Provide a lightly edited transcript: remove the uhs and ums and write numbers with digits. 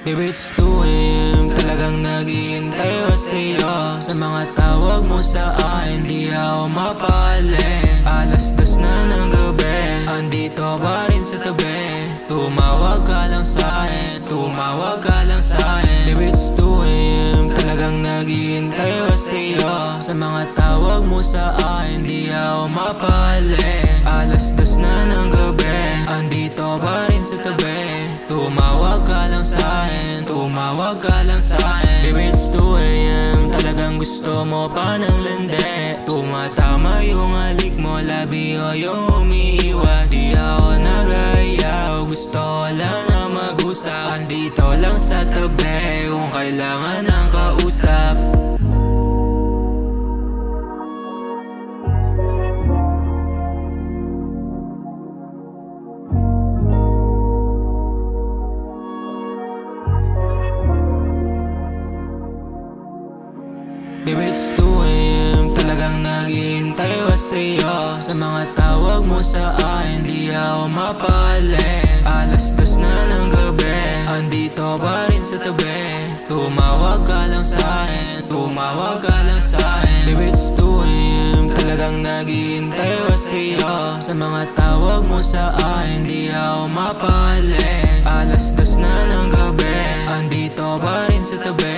Baby, it's 2 AM, talagang naghihintay ako sa'yo. Sa mga tawag mo sa akin, di ako mapali. Alas 2 na ng gabi, andito pa rin sa tabi. Tumawag ka lang sa'kin, tumawag ka lang sa'kin. Baby, it's 2 AM, talagang naghihintay ako sa'yo. Sa mga tawag mo sa akin, di ako mapali. Alas 2 na ng gabi, andito pa rin sa tabi. Tumawag ka lang sa'kin, tumawag ka lang sa'kin. Baby, it's 2 AM, talagang gusto mo pa ng landi. Tumatama yung halik mo, labi o yung umiiwas. Di ako nagayaw, gusto ko lang na mag-usap. Andito lang sa tabi, kung kailangan ng kausap. Baby, it's 2 AM, talagang naghihintay ako sa'yo. Sa mga tawag mo sa akin, di ako mapali. Alas 2 na ng gabi, andito pa rin sa tabi. Tumawag ka lang sa'kin, tumawag ka lang sa'kin. Baby, it's 2 AM, talagang naghihintay ako sa'yo. Sa mga tawag mo sa akin, di ako mapali. Alas 2 na ng gabi, andito pa rin sa tabi.